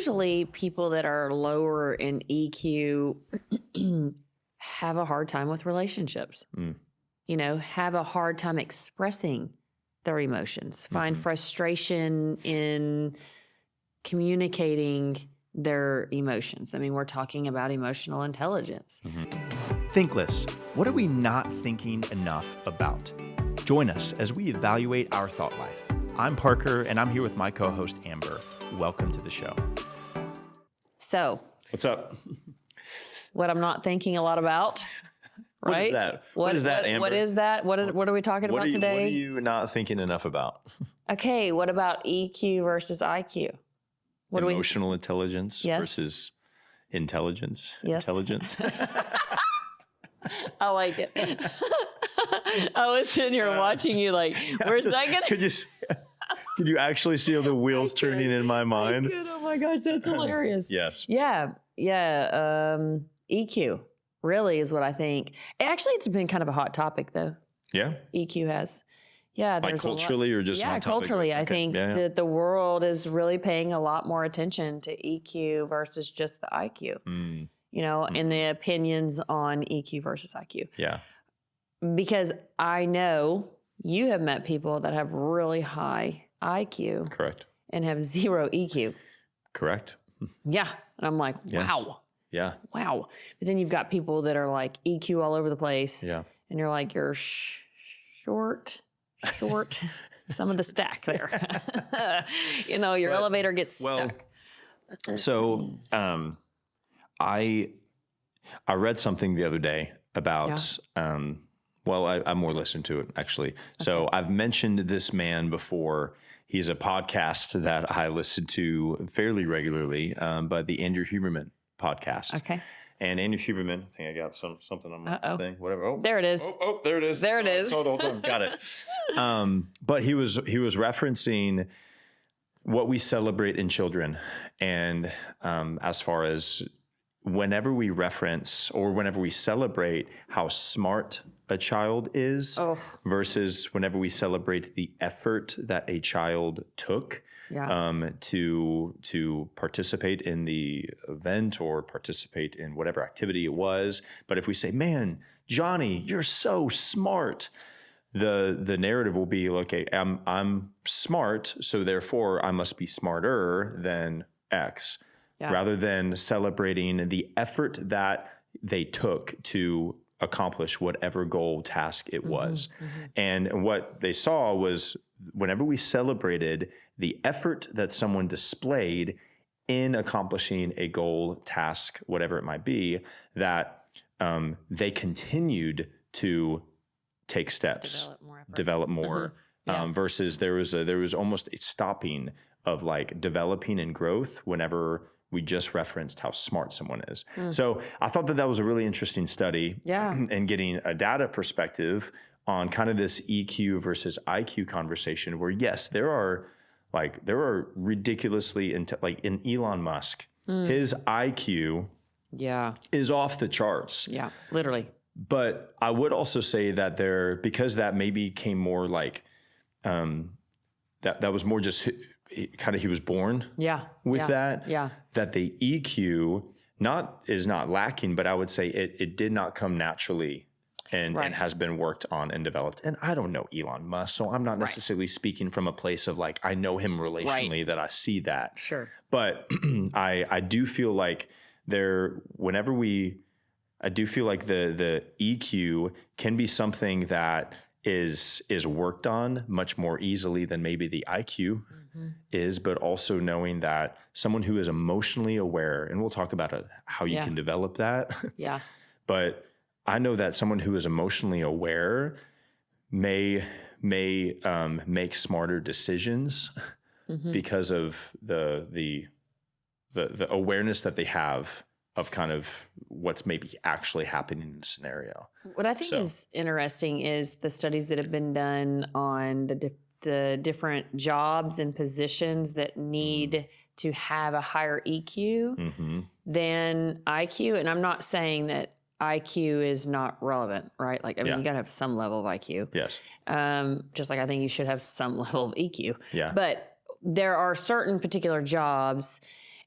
usually people that are lower in EQ have a hard time with relationships. Have a hard time expressing their emotions, find frustration in communicating their emotions. I mean, we're talking about emotional intelligence. Thinkless. What are we not thinking enough about? Join us as we evaluate our thought life. I'm Parker, and I'm here with my co-host, Amber. Welcome to the show. So, what's up? What I'm not thinking a lot about, right? What is that? What is that, Amber? What is that? What are we talking about today? What are you not thinking enough about? Okay, what about EQ versus IQ? Emotional intelligence versus intelligence. Yes. Intelligence. I like it. I was sitting here watching you like, where's that going to... Could you actually see all the wheels turning in my mind? I could. Oh my gosh, that's hilarious. Yes. Yeah. EQ really is what I think. Actually, it's been kind of a hot topic though. Yeah. EQ has. Yeah. Like culturally or just hot topic? Culturally. I think that the world is really paying a lot more attention to EQ versus just the IQ. And the opinions on EQ versus IQ. Yeah. Because I know you have met people that have really high IQ. Correct. And have zero EQ. Correct. Yeah. And I'm like, wow. Yeah. Wow. But then you've got people that are like EQ all over the place. Yeah. And you're like, you're short some of the stack there. Your elevator gets stuck. So I read something the other day about, I more listened to it actually. Okay. So I've mentioned this man before. He's a podcast that I listen to fairly regularly, but the Andrew Huberman podcast. Okay. And Andrew Huberman, I think I got something on my thing, whatever. Oh, there it is. Oh, there it is. There it is. Got it. But he was referencing what we celebrate in children. And as far as whenever we reference or whenever we celebrate how smart a child is versus whenever we celebrate the effort that a child took to participate in the event or participate in whatever activity it was. But if we say, man, Johnny, you're so smart, the narrative will be, okay, I'm smart, so therefore I must be smarter than X. Yeah. Rather than celebrating the effort that they took to accomplish whatever goal, task it was. And what they saw was whenever we celebrated the effort that someone displayed in accomplishing a goal, task, whatever it might be, that they continued to take steps, develop more versus there was almost a stopping of like developing and growth whenever we just referenced how smart someone is. So I thought that was a really interesting study and getting a data perspective on kind of this EQ versus IQ conversation where, yes, there are ridiculously, like in Elon Musk, his IQ is off the charts. Yeah, literally. But I would also say that because that maybe came more like, that was more just he was born with that the EQ is not lacking, but I would say it did not come naturally and has been worked on and developed. And I don't know Elon Musk, so I'm not necessarily speaking from a place of like, I know him relationally that I see that. Sure. But I do feel like the EQ can be something that is worked on much more easily than maybe the IQ is, but also knowing that someone who is emotionally aware, and we'll talk about how you can develop that. Yeah. But I know that someone who is emotionally aware may make smarter decisions because of the awareness that they have of kind of what's maybe actually happening in the scenario. What I think is interesting is the studies that have been done on the different jobs and positions that need to have a higher EQ than IQ. And I'm not saying that IQ is not relevant, right? Like, I mean, you got to have some level of IQ. Yes. Just like I think you should have some level of EQ. Yeah. But there are certain particular jobs,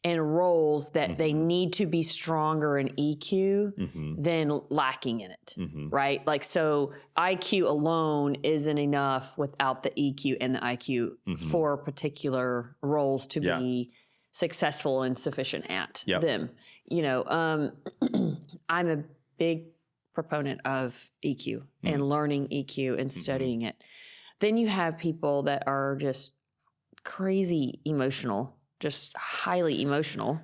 and roles that they need to be stronger in EQ than lacking in it, right? Like, so IQ alone isn't enough without the EQ and the IQ for particular roles to be successful and sufficient at them. You know, I'm a big proponent of EQ and learning EQ and studying it. Then you have people that are just crazy emotional, just highly emotional.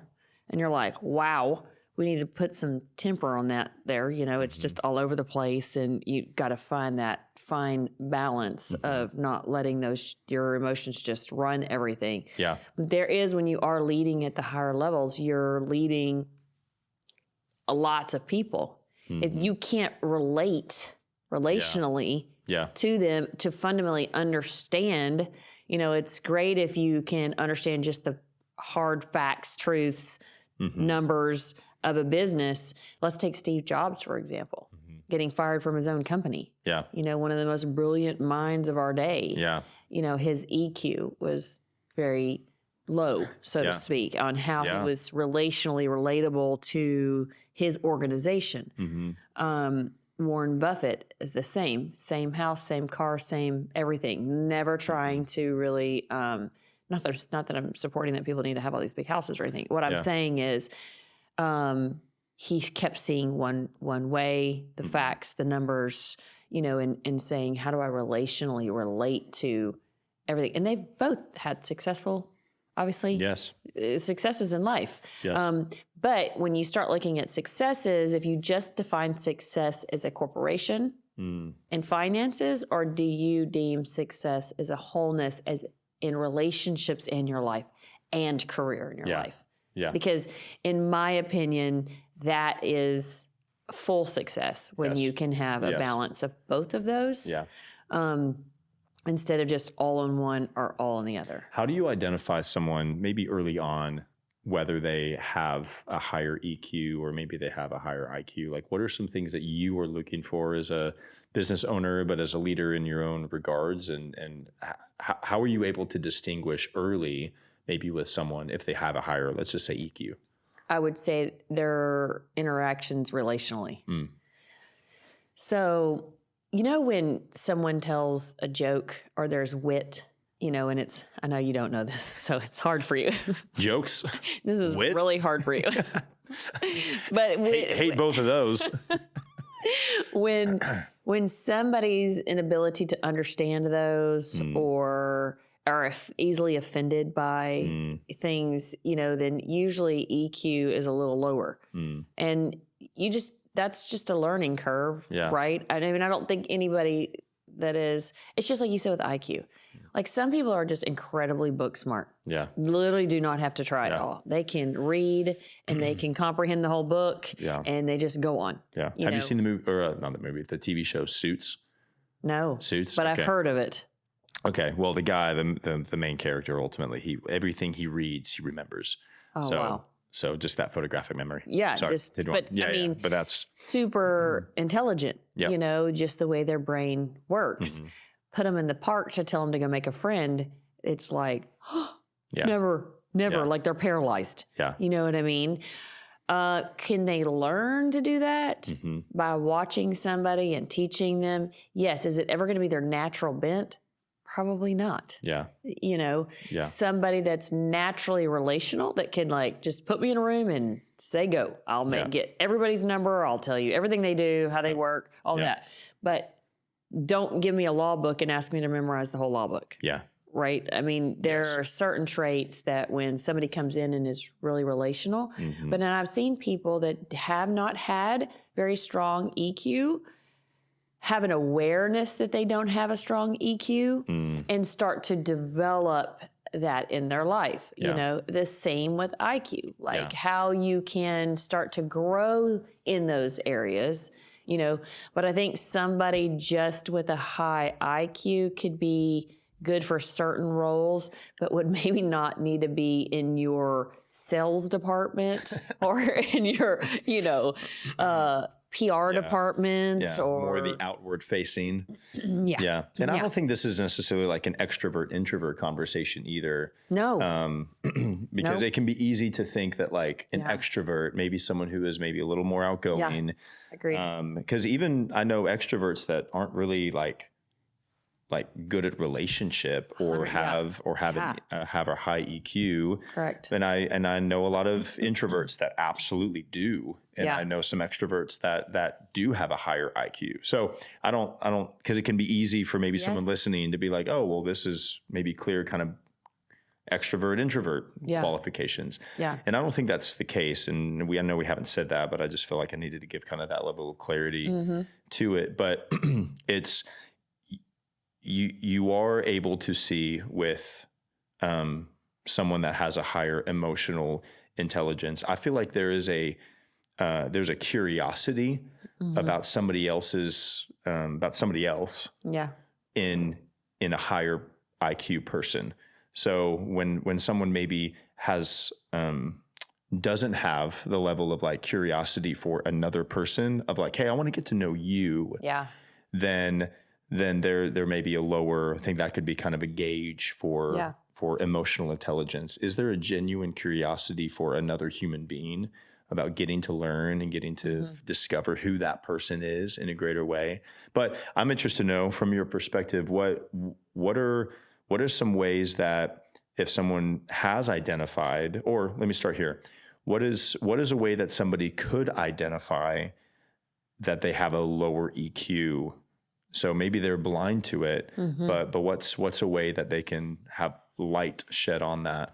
And you're like, wow, we need to put some temper on that there. You know, it's just all over the place. And you got to find that fine balance of not letting your emotions just run everything. Yeah. There is, when you are leading at the higher levels, you're leading lots of people. If you can't relate relationally to them to fundamentally understand, you know, it's great if you can understand just the hard facts, truths, numbers of a business. Let's take Steve Jobs, for example, getting fired from his own company. Yeah. You know, one of the most brilliant minds of our day. Yeah. You know, his EQ was very low, so to speak, on how he was relationally relatable to his organization. Warren Buffett is the same house, same car, same everything, never trying to really, not that I'm supporting that people need to have all these big houses or anything. What I'm saying is he kept seeing one way, the facts, the numbers, you know, and saying, how do I relationally relate to everything? And they've both had successful, obviously, successes in life. Yes. But when you start looking at successes, if you just define success as a corporation and finances, or do you deem success as a wholeness, as in relationships in your life and career in your life? Yeah. Because in my opinion, that is full success when you can have a balance of both of those. Yeah. Instead of just all in one or all in the other. How do you identify someone maybe early on, whether they have a higher EQ or maybe they have a higher IQ? Like, what are some things that you are looking for as a business owner, but as a leader in your own regards? And how are you able to distinguish early, maybe with someone, if they have a higher, let's just say EQ? I would say their interactions relationally. So, you know, when someone tells a joke or there's wit, you know, and it's, I know you don't know this, so it's hard for you. Jokes? This is wit? really hard for you. But hate both of those. when somebody's inability to understand those or are easily offended by things, you know, then usually EQ is a little lower. And that's just a learning curve, right? I mean, I don't think anybody that is, it's just like you said with IQ. Like, some people are just incredibly book smart. Yeah. Literally do not have to try at all. They can read and they can comprehend the whole book and they just go on. Yeah. Have you seen the movie, or not the movie, the TV show Suits? No. Suits? But I've heard of it. Okay. Well, the guy, the main character, ultimately, everything he reads, he remembers. Oh, wow. So just that photographic memory. Yeah. Sorry, I mean, but that's super intelligent, you know, just the way their brain works. Put them in the park to tell them to go make a friend. It's like, never, like they're paralyzed. Yeah. You know what I mean? Can they learn to do that by watching somebody and teaching them? Yes. Is it ever going to be their natural bent? Probably not. Yeah. You know, somebody that's naturally relational that can, like, just put me in a room and say go. I'll get everybody's number. I'll tell you everything they do, how they work, all that. But don't give me a law book and ask me to memorize the whole law book. Yeah. Right? I mean, there are certain traits that when somebody comes in and is really relational, but then I've seen people that have not had very strong EQ have an awareness that they don't have a strong EQ and start to develop that in their life. You know, the same with IQ, like how you can start to grow in those areas, you know. But I think somebody just with a high IQ could be good for certain roles, but would maybe not need to be in your sales department or in your, you know, PR department Yeah, more the outward facing. yeah. Yeah. And I Yeah. don't think this is necessarily like an extrovert introvert conversation either. No. Because Nope. it can be easy to think that like an Yeah. extrovert, maybe someone who is maybe a little more Yeah. outgoing. Agreed. Because even I know extroverts that aren't really like good at relationship or have Yeah. have a high EQ. Correct. And I know a lot of introverts that absolutely do, and Yeah. I know some extroverts that do have a higher IQ. So I don't because it can be easy for maybe someone Yes. listening to be like, oh well, this is maybe clear kind of extrovert introvert Yeah. qualifications. Yeah. And I don't think that's the case. And I know we haven't said that, but I just feel like I needed to give kind of that level of clarity to it. But it's you are able to see with someone that has a higher emotional intelligence. I feel like there's a curiosity about somebody else Yeah. in a higher IQ person. So when someone maybe has doesn't have the level of like curiosity for another person of like, hey, I want to get to know you, Yeah. then there may be a lower. I think that could be kind of a gauge for emotional intelligence. Is there a genuine curiosity for another human being about getting to learn and getting to discover who that person is in a greater way? But I'm interested to know from your perspective, what are some ways that if someone has identified, or let me start here, what is a way that somebody could identify that they have a lower EQ? So maybe they're blind to it, but what's a way that they can have light shed on that?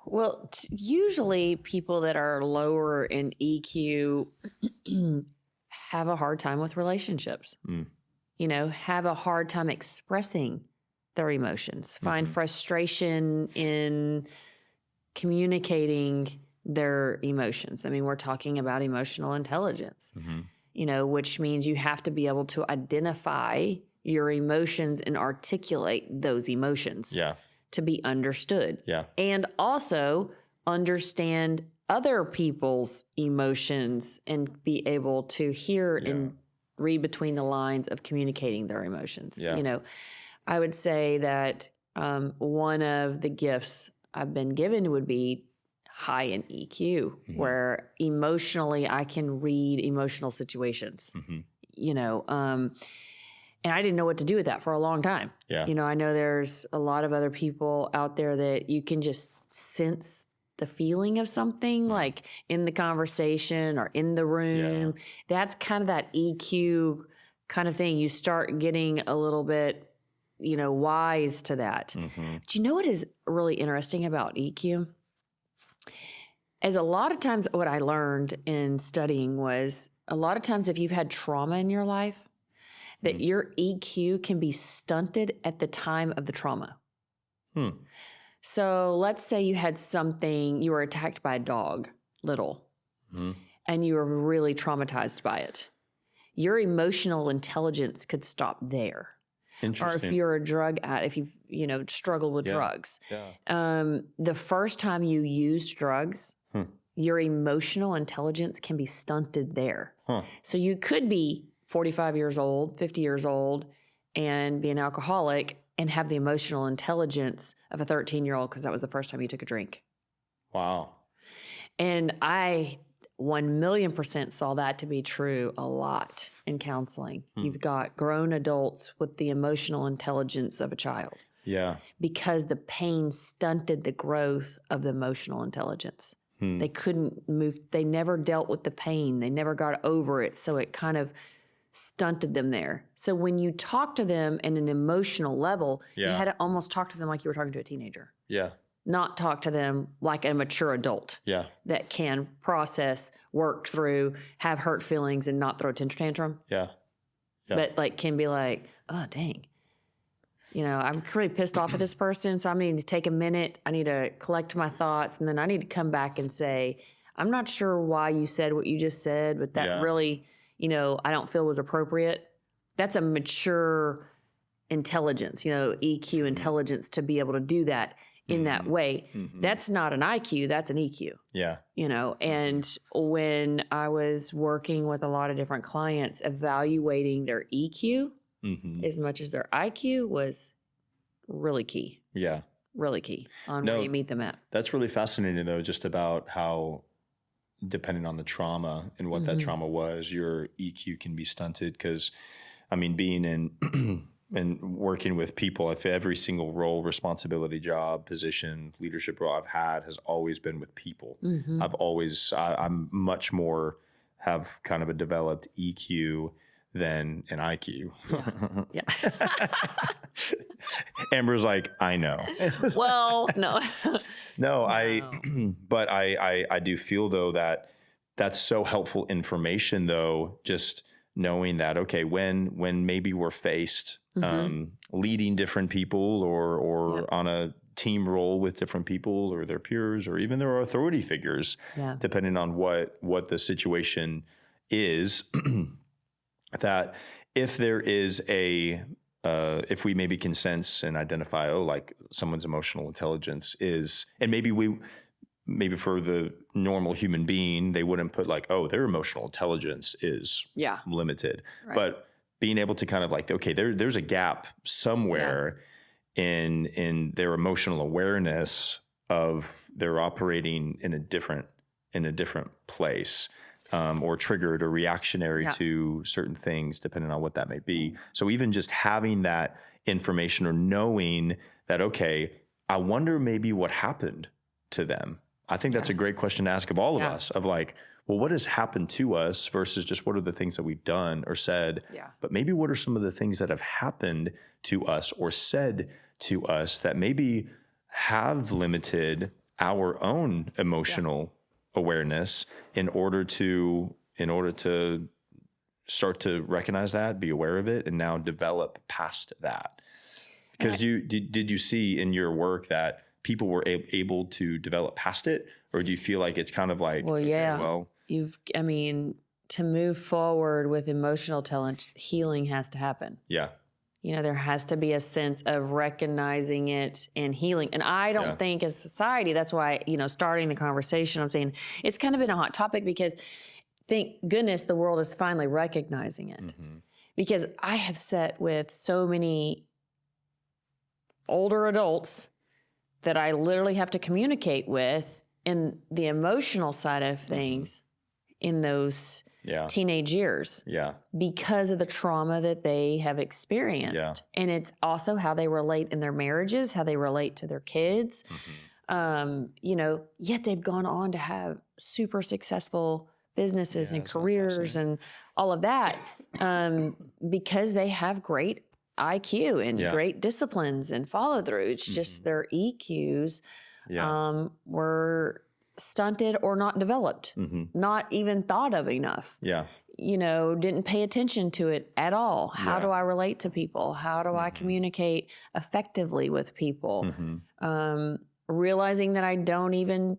Well, usually people that are lower in EQ have a hard time with relationships. Have a hard time expressing their emotions, find frustration in communicating their emotions. I mean, we're talking about emotional intelligence, which means you have to be able to identify your emotions and articulate those emotions to be understood. And also understand other people's emotions and be able to hear and read between the lines of communicating their emotions. I would say that one of the gifts I've been given would be high in EQ, where emotionally I can read emotional situations. And I didn't know what to do with that for a long time. I know there's a lot of other people out there that you can just sense the feeling of something, like in the conversation or in the room. That's kind of that EQ kind of thing. You start getting a little bit wise to that. But you know what is really interesting about EQ? As a lot of times what I learned in studying was a lot of times if you've had trauma in your life, that your EQ can be stunted at the time of the trauma. So let's say you had something, you were attacked by a dog, little, and you were really traumatized by it. Your emotional intelligence could stop there. Or if you're a drug addict, if you've struggled with drugs. The first time you used drugs, your emotional intelligence can be stunted there. So you could be 45 years old, 50 years old, and be an alcoholic and have the emotional intelligence of a 13-year-old because that was the first time you took a drink. Wow. And I 1,000,000% saw that to be true a lot in counseling. You've got grown adults with the emotional intelligence of a child. Because the pain stunted the growth of the emotional intelligence. They couldn't move. They never dealt with the pain. They never got over it. So it kind of stunted them there. So when you talk to them in an emotional level, you had to almost talk to them like you were talking to a teenager. Not talk to them like a mature adult that can process, work through, have hurt feelings, and not throw a tantrum. But like can be like, oh, dang. I'm pretty pissed off at this person, so I need to take a minute. I need to collect my thoughts, and then I need to come back and say, I'm not sure why you said what you just said, but that really, I don't feel was appropriate. That's a mature intelligence, EQ intelligence to be able to do that. in that way. That's not an IQ, that's an EQ. Yeah. You know, and when I was working with a lot of different clients, evaluating their EQ as much as their IQ was really key. Yeah. Really key on where you meet them at. That's really fascinating, though, just about how, depending on the trauma and what that trauma was, your EQ can be stunted. Because, I mean, being in and working with people, if every single role, responsibility, job, position, leadership role I've had has always been with people. I'm much more, have kind of a developed EQ than an IQ. Yeah. Amber's like, I know. Well, no. No, but I do feel, though, that that's so helpful information, though, just knowing that, okay, when maybe we're faced leading different people or on a team role with different people or their peers or even their authority figures, depending on what the situation is, that if there is if we maybe can sense and identify, like someone's emotional intelligence is, and maybe for the normal human being, they wouldn't put like, oh, their emotional intelligence is limited. Right. But being able to kind of like, okay, there's a gap somewhere in their emotional awareness of they're operating in a different place. Or triggered or reactionary to certain things, depending on what that may be. So even just having that information or knowing that, okay, I wonder maybe what happened to them. I think that's a great question to ask of all of us, of like, well, what has happened to us versus just what are the things that we've done or said, but maybe what are some of the things that have happened to us or said to us that maybe have limited our own emotional awareness in order to start to recognize that, be aware of it, and now develop past that. Because did you see in your work that people were able to develop past it, or do you feel like it's kind of like, to move forward with emotional intelligence, healing has to happen. Yeah. You know, there has to be a sense of recognizing it and healing. And I don't think as society, that's why, starting the conversation, I'm saying it's kind of been a hot topic because thank goodness the world is finally recognizing it. Because I have sat with so many older adults that I literally have to communicate with in the emotional side of things in those teenage years because of the trauma that they have experienced. And it's also how they relate in their marriages, how they relate to their kids. Yet they've gone on to have super successful businesses and careers and all of that because they have great IQ and great disciplines and follow through. It's just their EQs were stunted or not developed, not even thought of enough. Didn't pay attention to it at all. How do I relate to people? How do I communicate effectively with people? Realizing that I don't even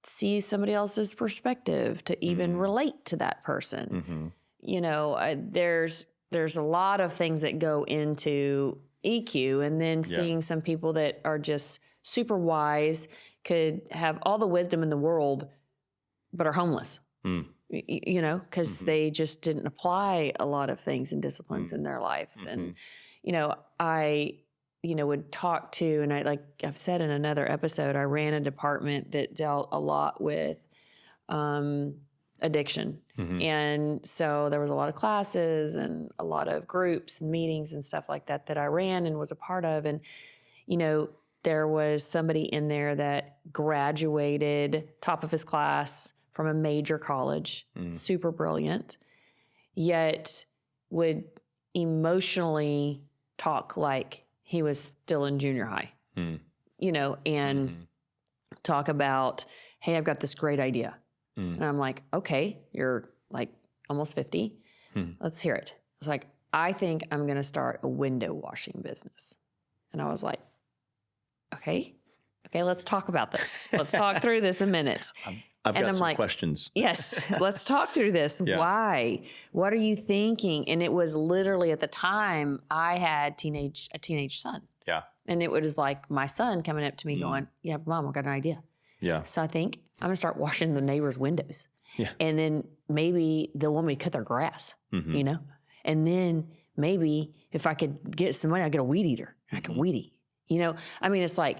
see somebody else's perspective to even relate to that person. There's a lot of things that go into EQ, and then seeing some people that are just super wise, could have all the wisdom in the world, but are homeless, because they just didn't apply a lot of things and disciplines in their lives. And, I, would talk to, and like I've said in another episode, I ran a department that dealt a lot with addiction. And so there was a lot of classes and a lot of groups and meetings and stuff like that I ran and was a part of. And, there was somebody in there that graduated top of his class from a major college, super brilliant, yet would emotionally talk like he was still in junior high, and talk about, hey, I've got this great idea. And I'm like, okay, you're like almost 50. Let's hear it. It's like, I think I'm going to start a window washing business. And I was like, okay, let's talk about this. Let's talk through this a minute. I've got some questions. Yes, let's talk through this. Why? What are you thinking? And it was literally at the time I had a teenage son. And it was like my son coming up to me going, yeah, Mom, I got an idea. Yeah. So I think I'm going to start washing the neighbors' windows. Yeah. And then maybe they'll want me to cut their grass, Mm-hmm. you know? And then maybe if I could get some money, I'd get a weed eater. I could weed eat, you know? I mean, it's like,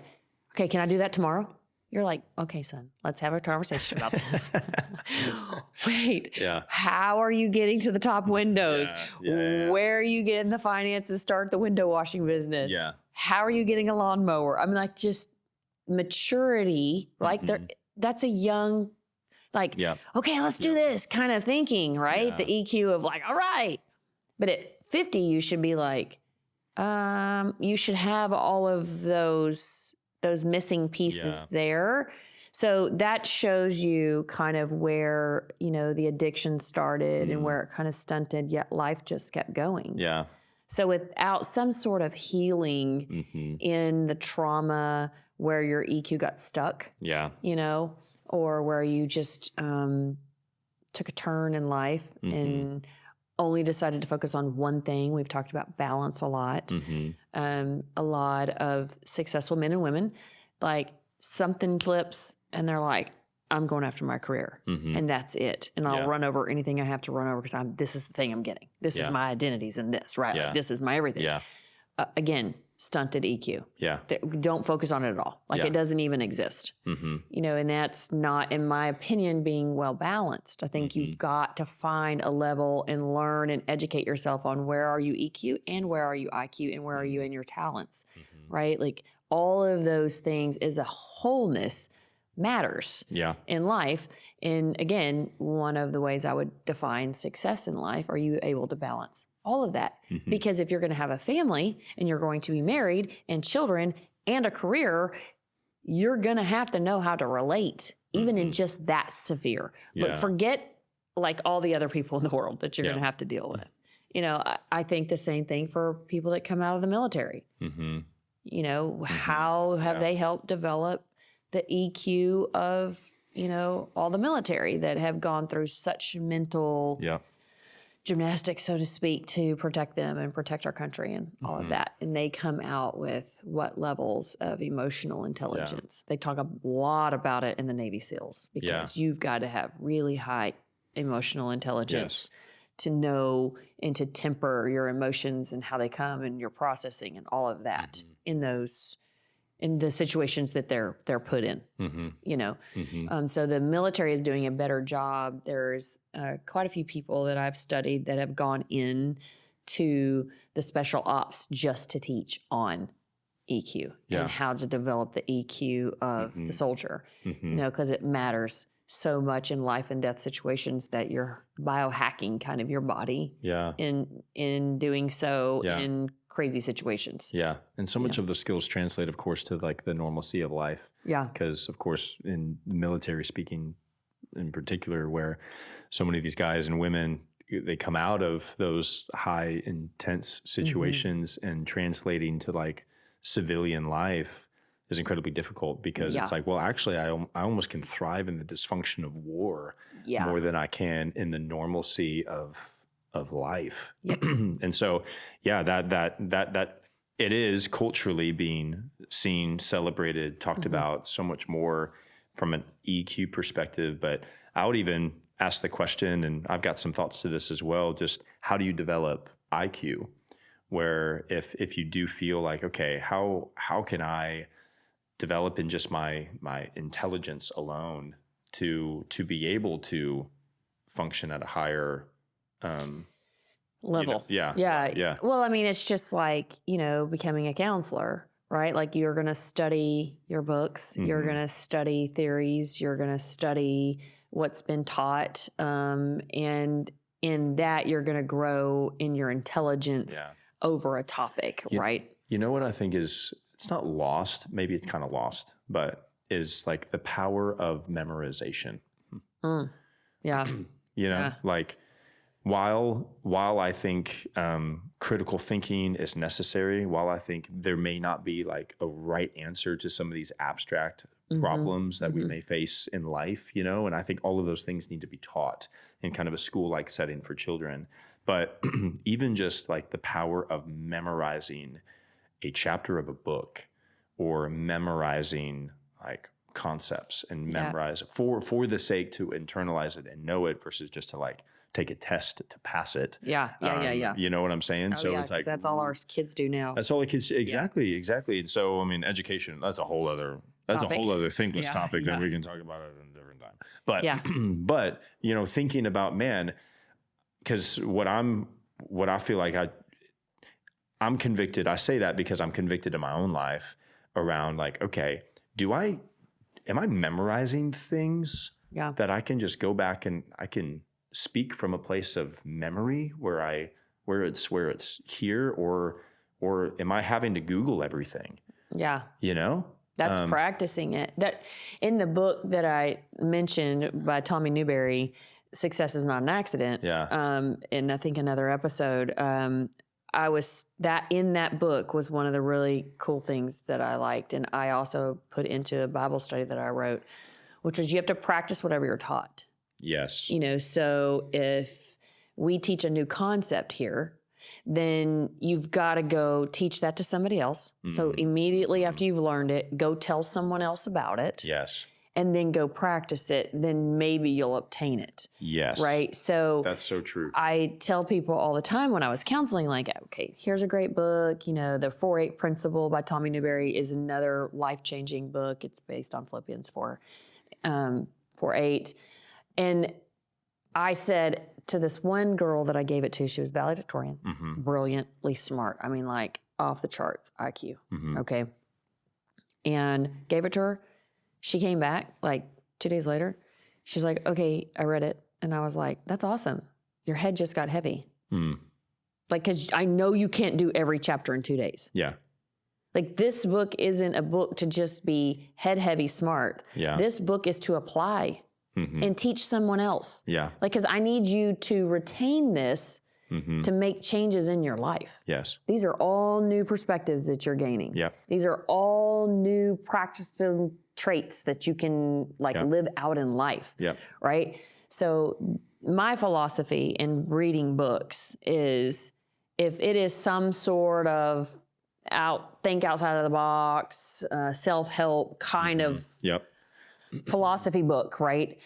okay, can I do that tomorrow? You're like, okay, son, let's have a conversation about this. Wait, Yeah. how are you getting to the top windows? Yeah. Where are you getting the finances to start the window washing business? Yeah. How are you getting a lawnmower? I mean, like just maturity, like that's a young, like, okay, let's do this kind of thinking, right? Yeah. The EQ of like, all right. But at 50, you should be like, you should have all of those missing pieces there. So that shows you kind of where, you know, the addiction started and where it kind of stunted, yet life just kept going. Yeah. So without some sort of healing in the trauma where your EQ got stuck, you know, or where you just took a turn in life and only decided to focus on one thing. We've talked about balance a lot. A lot of successful men and women, like something flips and they're like, I'm going after my career and that's it. And I'll run over anything I have to run over because this is the thing I'm getting. This is my identities in this, right? Like, this is my everything. Yeah. Again, stunted EQ. Yeah. Don't focus on it at all. Like it doesn't even exist. You know, and that's not, in my opinion, being well balanced. I think you've got to find a level and learn and educate yourself on where are you EQ and where are you IQ and where are you in your talents, right? Like all of those things as a wholeness matters in life. And again, one of the ways I would define success in life, are you able to balance all of that? Because if you're going to have a family and you're going to be married and children and a career, you're going to have to know how to relate, even in just that severe. Look, forget like all the other people in the world that you're going to have to deal with. You know, I think the same thing for people that come out of the military. You know, how have they helped develop the EQ of, you know, all the military that have gone through such mental gymnastics, so to speak, to protect them and protect our country and all of that. And they come out with what levels of emotional intelligence. They talk a lot about it in the Navy SEALs because you've got to have really high emotional intelligence to know and to temper your emotions and how they come and your processing and all of that in the situations that they're put in, you know. So the military is doing a better job. There's quite a few people that I've studied that have gone in to the special ops just to teach on EQ and how to develop the EQ of the soldier, you know, because it matters so much in life and death situations that you're biohacking kind of your body in doing so in crazy situations. Yeah. And so much of the skills translate, of course, to like the normalcy of life. Yeah. Because, of course, in military speaking in particular, where so many of these guys and women, they come out of those high, intense situations and translating to like civilian life is incredibly difficult because it's like, well, actually, I almost can thrive in the dysfunction of war more than I can in the normalcy of life. And so, that it is culturally being seen, celebrated, talked about so much more from an EQ perspective. But I would even ask the question, and I've got some thoughts to this as well, just how do you develop IQ? Where if you do feel like, okay, how can I develop in just my intelligence alone to be able to function at a higher level. You know, yeah. Well, I mean, it's just like, you know, becoming a counselor, right? Like you're going to study your books, you're going to study theories, you're going to study what's been taught. And in that, you're going to grow in your intelligence over a topic, right? You know what I think is, it's not lost, maybe it's kind of lost, but is like the power of memorization. Yeah. You know, like while I think critical thinking is necessary, while I think there may not be like a right answer to some of these abstract problems that we may face in life, you know, and I think all of those things need to be taught in kind of a school-like setting for children. But even just like the power of memorizing a chapter of a book or memorizing like concepts and memorize it for the sake to internalize it and know it versus just to like take a test to pass it. Yeah. You know what I'm saying? Oh, so yeah, it's like, 'cause that's all our kids do now. that's all the kids, exactly. And so, I mean, education, that's a whole other thinkless topic that we can talk about at a different time. But, but, you know, thinking about, man, because what I feel like I'm convicted. I say that because I'm convicted in my own life around like, okay, am I memorizing things that I can just go back and I can speak from a place of memory where it's here, or am I having to Google everything? Yeah. You know? That's practicing it. That in the book that I mentioned by Tommy Newberry, Success is Not an Accident. Yeah. And I think another episode, in that book was one of the really cool things that I liked. And I also put into a Bible study that I wrote, which was you have to practice whatever you're taught. Yes. You know, so if we teach a new concept here, then you've got to go teach that to somebody else. So immediately after you've learned it, go tell someone else about it. Yes. And then go practice it. Then maybe you'll obtain it. Yes. Right? So that's so true. I tell people all the time when I was counseling, like, okay, here's a great book. You know, the 4-8 Principle by Tommy Newberry is another life-changing book. It's based on Philippians 4:8. And I said to this one girl that I gave it to, she was valedictorian, brilliantly smart. I mean, like off the charts IQ. Okay. And gave it to her. She came back like 2 days later. She's like, okay, I read it. And I was like, that's awesome. Your head just got heavy. Like, because I know you can't do every chapter in 2 days. Yeah. Like, this book isn't a book to just be head heavy smart. Yeah. This book is to apply and teach someone else. Yeah. Like, because I need you to retain this to make changes in your life. Yes. These are all new perspectives that you're gaining. Yeah. These are all new practices, traits that you can live out in life. Yeah. Right? So my philosophy in reading books is if it is some sort of think outside of the box, self-help kind of philosophy book, right?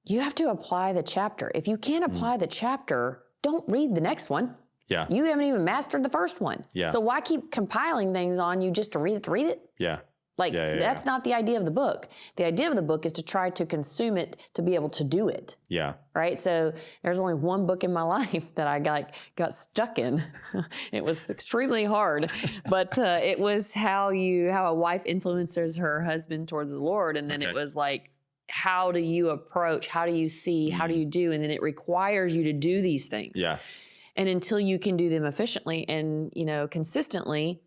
You have to apply the chapter. If you can't apply the chapter, don't read the next one. Yeah. You haven't even mastered the first one. Yeah. So why keep compiling things on you just to read it? Yeah. That's not the idea of the book. The idea of the book is to try to consume it to be able to do it. Yeah. Right? So there's only one book in my life that I got stuck in. It was extremely hard, but it was how a wife influences her husband toward the Lord. And then it was like, how do you approach? How do you see? How do you do? And then it requires you to do these things. Yeah. And until you can do them efficiently and, consistently,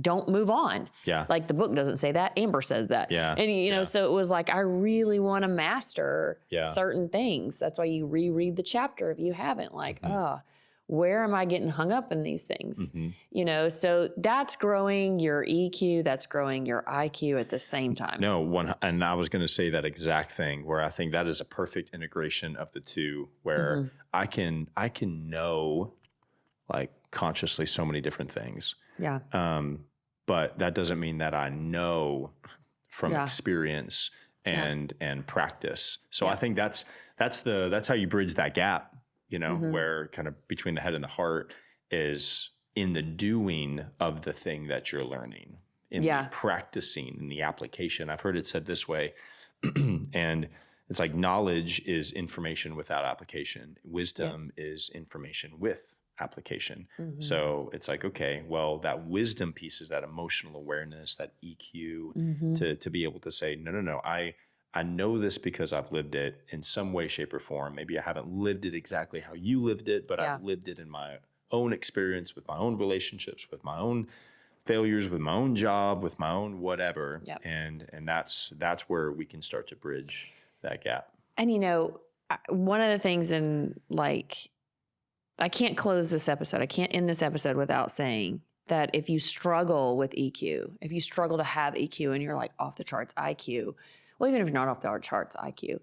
don't move on. Yeah. Like the book doesn't say that. Amber says that. Yeah. And, so it was like, I really want to master certain things. That's why you reread the chapter if you haven't. Like, where am I getting hung up in these things? So that's growing your EQ, that's growing your IQ at the same time. And I was going to say that exact thing where I think that is a perfect integration of the two, where I can know like consciously so many different things. Yeah. But that doesn't mean that I know from experience and practice. So I think that's how you bridge that gap, where kind of between the head and the heart is in the doing of the thing that you're learning, in the practicing, in the application. I've heard it said this way, and it's like knowledge is information without application. Wisdom is information with application. So it's like, okay, well, that wisdom piece is that emotional awareness, that EQ to be able to say, no, I know this because I've lived it in some way, shape, or form. Maybe I haven't lived it exactly how you lived it, but I've lived it in my own experience, with my own relationships, with my own failures, with my own job, with my own whatever. And that's where we can start to bridge that gap. And one of the things I can't close this episode. I can't end this episode without saying that if you struggle with EQ, if you struggle to have EQ and you're like off the charts IQ, well, even if you're not off the charts IQ,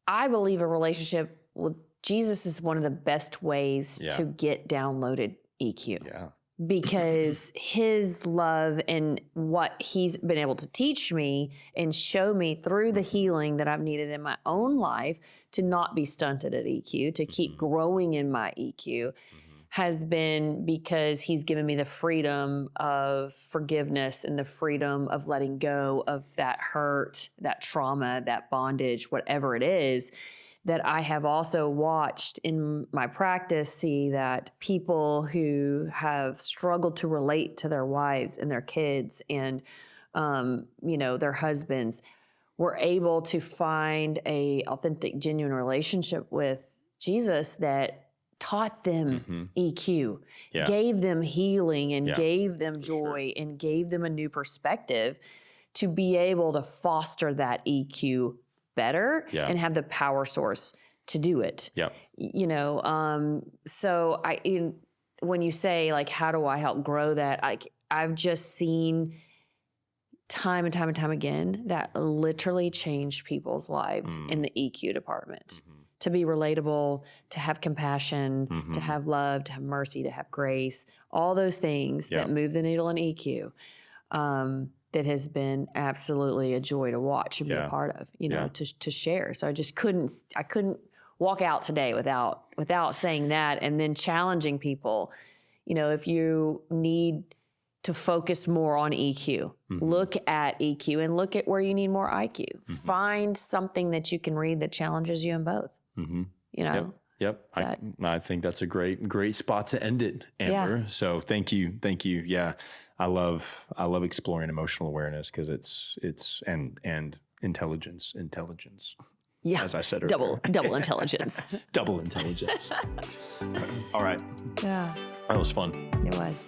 I believe a relationship will Jesus is one of the best ways to get downloaded EQ. Yeah. Because his love and what he's been able to teach me and show me through the healing that I've needed in my own life to not be stunted at EQ, to keep growing in my EQ, has been because he's given me the freedom of forgiveness and the freedom of letting go of that hurt, that trauma, that bondage, whatever it is, that I have also watched in my practice see that people who have struggled to relate to their wives and their kids and, their husbands were able to find a authentic, genuine relationship with Jesus that taught them EQ, gave them healing and gave them joy and gave them a new perspective to be able to foster that EQ better and have the power source to do it. Yeah. So when you say like, how do I help grow that? I've just seen time and time and time again that literally changed people's lives in the EQ department. To be relatable, to have compassion, to have love, to have mercy, to have grace, all those things that move the needle in EQ. That has been absolutely a joy to watch and be a part of, to share. So I couldn't walk out today without saying that, and then challenging people. If you need to focus more on EQ, look at EQ and look at where you need more IQ. Find something that you can read that challenges you in both. Yep. I think that's a great spot to end it, Amber. So thank you. Yeah. I love exploring emotional awareness because it's and intelligence. Yeah. As I said earlier. Double intelligence. Double intelligence. All right. Yeah. That was fun. It was.